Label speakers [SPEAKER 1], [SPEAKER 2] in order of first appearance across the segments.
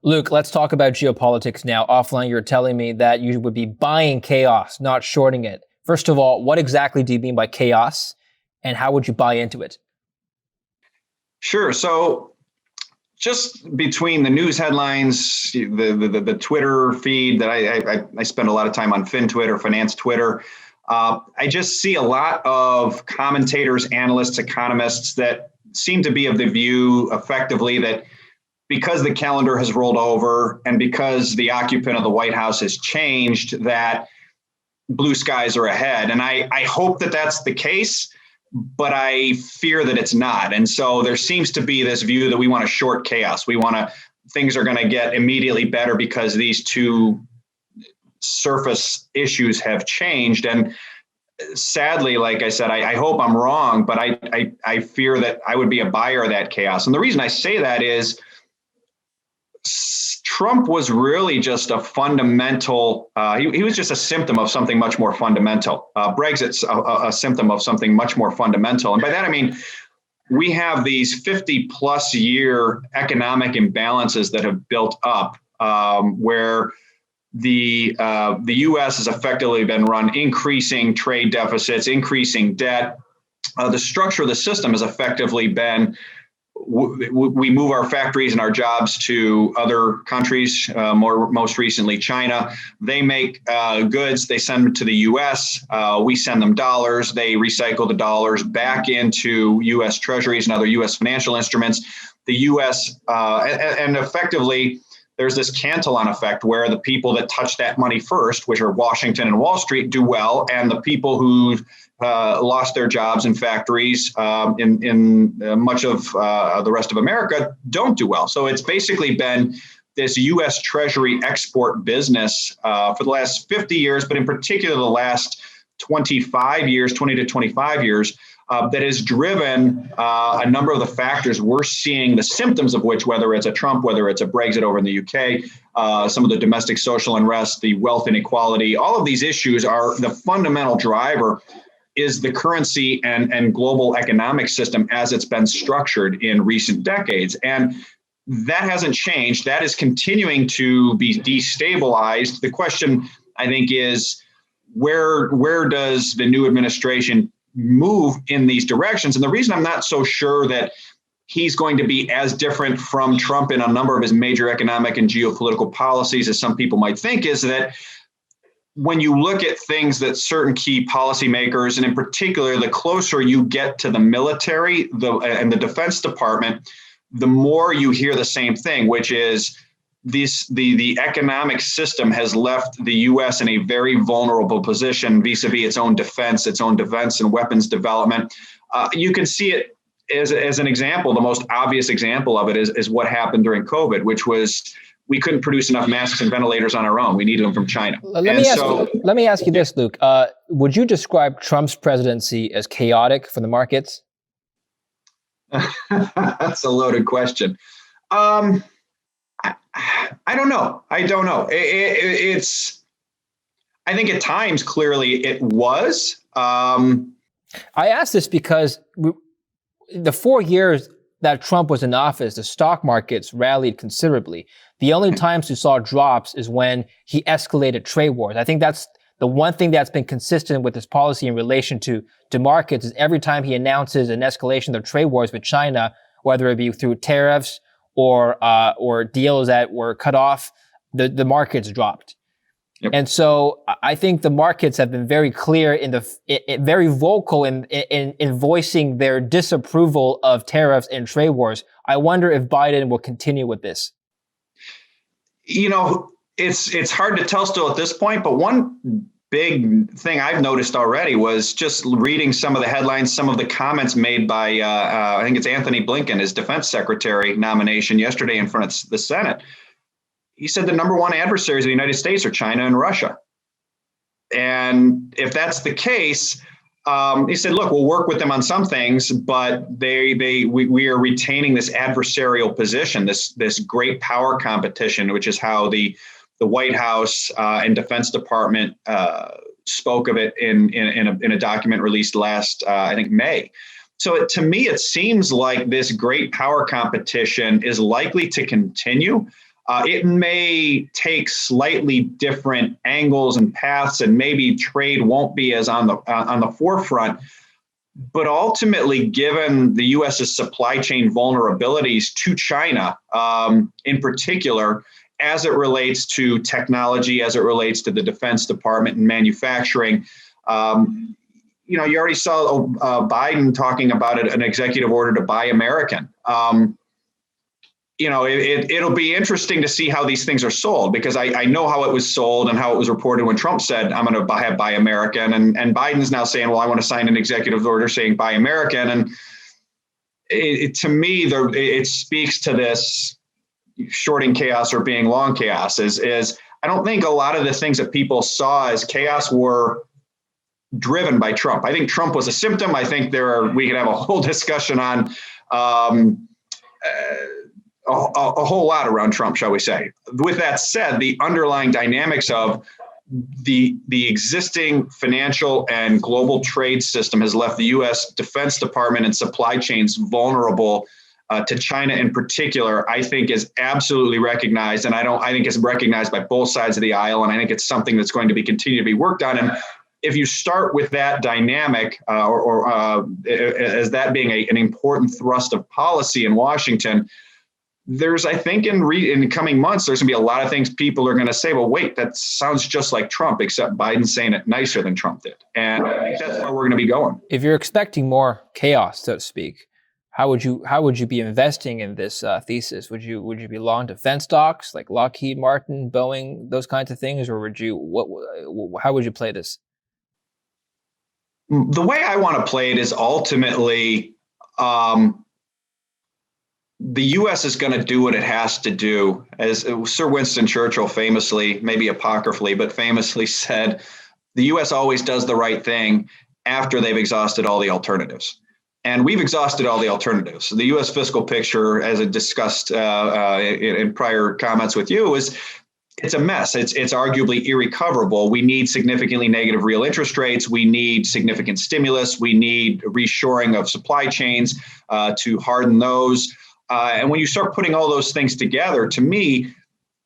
[SPEAKER 1] Luke, let's talk about geopolitics now. Offline, you're telling me that you would be buying chaos, not shorting it. First of all, what exactly do you mean by chaos, and how would you buy into it?
[SPEAKER 2] Sure. So just between the news headlines, the Twitter feed that I spend a lot of time on FinTwitter, Finance Twitter. I just see a lot of commentators, analysts, economists that seem to be of the view effectively that because the calendar has rolled over and because the occupant of the White House has changed, that blue skies are ahead. And I hope that that's the case, but I fear that it's not. And so there seems to be this view that we want to short chaos. Things are going to get immediately better because these two surface issues have changed. And sadly, like I said, I hope I'm wrong, but I fear that I would be a buyer of that chaos. And the reason I say that is Trump was really just a fundamental, he was just a symptom of something much more fundamental. Brexit's a symptom of something much more fundamental. And by that, I mean, we have these 50 plus year economic imbalances that have built up where the U.S. has effectively been run increasing trade deficits, increasing debt. The structure of the system has effectively been we move our factories and our jobs to other countries, most recently China. They make goods, they send them to the U.S. We send them dollars. They recycle the dollars back into U.S. treasuries and other U.S. financial instruments. The U.S. And effectively, there's this Cantillon effect where the people that touch that money first, which are Washington and Wall Street, do well, and the people who lost their jobs in factories in much of the rest of America don't do well. So it's basically been this U.S. Treasury export business for the last 50 years, but in particular the last 20 to 25 years, that has driven a number of the factors we're seeing the symptoms of which, whether it's a Trump, whether it's a Brexit over in the UK, some of the domestic social unrest, the wealth inequality, all of these issues are the fundamental driver is the currency and global economic system as it's been structured in recent decades. And that hasn't changed. That is continuing to be destabilized. The question, I think, is where does the new administration move in these directions? And the reason I'm not so sure that he's going to be as different from Trump in a number of his major economic and geopolitical policies as some people might think is that when you look at things that certain key policymakers, and in particular, the closer you get to the military and the Defense Department, the more you hear the same thing, which is the economic system has left the U.S. in a very vulnerable position vis-a-vis its own defense and weapons development. You can see it as an example. The most obvious example of it is what happened during COVID, which was we couldn't produce enough masks and ventilators on our own. We needed them from China.
[SPEAKER 1] Let me ask you this, Luke. Would you describe Trump's presidency as chaotic for the markets?
[SPEAKER 2] That's a loaded question. I don't know. It's. I think at times, clearly, it was.
[SPEAKER 1] I ask this because the 4 years that Trump was in office, the stock markets rallied considerably. The only times we saw drops is when he escalated trade wars. I think that's the one thing that's been consistent with his policy in relation to markets is every time he announces an escalation of trade wars with China, whether it be through tariffs or deals that were cut off, the markets dropped. Yep. And so I think the markets have been very clear very vocal in voicing their disapproval of tariffs and trade wars. I wonder if Biden will continue with this.
[SPEAKER 2] You know, it's hard to tell still at this point, but one big thing I've noticed already was just reading some of the headlines, some of the comments made by, I think it's Anthony Blinken, his defense secretary nomination yesterday in front of the Senate. He said the number one adversaries of the United States are China and Russia. And if that's the case, he said, look, we'll work with them on some things, but we are retaining this adversarial position, this great power competition, which is how the White House and Defense Department spoke of it in a document released last, I think, May. So to me, it seems like this great power competition is likely to continue. It may take slightly different angles and paths, and maybe trade won't be as on the forefront. But ultimately, given the U.S.'s supply chain vulnerabilities to China, in particular, as it relates to technology, as it relates to the Defense Department and manufacturing, you already saw Biden talking about an executive order to buy American. It'll be interesting to see how these things are sold, because I know how it was sold and how it was reported when Trump said, I'm going to buy American. And Biden's now saying, well, I want to sign an executive order saying buy American. And to me, it speaks to this shorting chaos or being long chaos is I don't think a lot of the things that people saw as chaos were driven by Trump. I think Trump was a symptom. I think we could have a whole discussion on a whole lot around Trump, shall we say. With that said, the underlying dynamics of the existing financial and global trade system has left the U.S. Defense Department and supply chains vulnerable to China in particular, I think is absolutely recognized. And I think it's recognized by both sides of the aisle. And I think it's something that's going to continue to be worked on. And if you start with that dynamic as that being an important thrust of policy in Washington, there's, I think, in coming months, there's going to be a lot of things people are going to say, well, wait, that sounds just like Trump, except Biden's saying it nicer than Trump did. And I think that's where we're going to be going.
[SPEAKER 1] If you're expecting more chaos, so to speak, how would you be investing in this thesis? Would you be long defense stocks like Lockheed Martin, Boeing, those kinds of things, or how would you play this?
[SPEAKER 2] The way I want to play it is ultimately the U.S. is going to do what it has to do. As Sir Winston Churchill famously, maybe apocryphally, but famously said, the U.S. always does the right thing after they've exhausted all the alternatives. And we've exhausted all the alternatives. The U.S. fiscal picture, as I discussed in prior comments with you, it's a mess. It's arguably irrecoverable. We need significantly negative real interest rates. We need significant stimulus. We need reshoring of supply chains to harden those. And when you start putting all those things together, to me,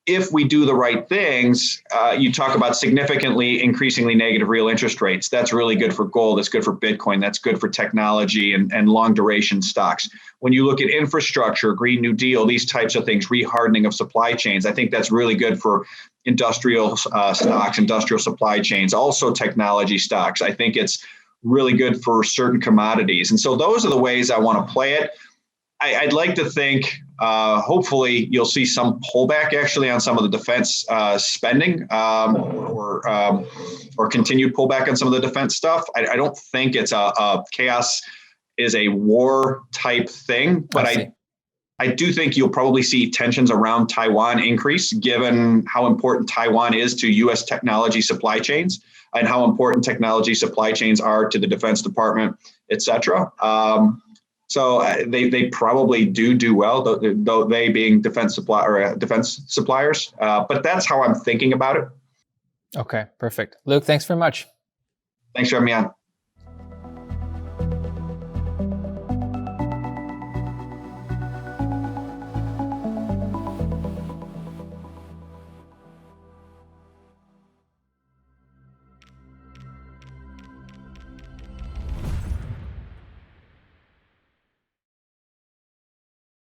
[SPEAKER 2] if we do the right things, you talk about significantly increasingly negative real interest rates. That's really good for gold. That's good for Bitcoin. That's good for technology and long duration stocks. When you look at infrastructure, Green New Deal, these types of things, rehardening of supply chains, I think that's really good for industrial stocks, industrial supply chains, also technology stocks. I think it's really good for certain commodities. And so those are the ways I want to play it. I'd like to think, hopefully, you'll see some pullback actually on some of the defense spending or continued pullback on some of the defense stuff. I don't think it's a chaos is a war type thing, but I do think you'll probably see tensions around Taiwan increase, given how important Taiwan is to U.S. technology supply chains and how important technology supply chains are to the Defense Department, et cetera. So they probably do well, though they being defense suppliers. But that's how I'm thinking about it.
[SPEAKER 1] Okay, perfect. Luke, thanks very much.
[SPEAKER 2] Thanks for having me on.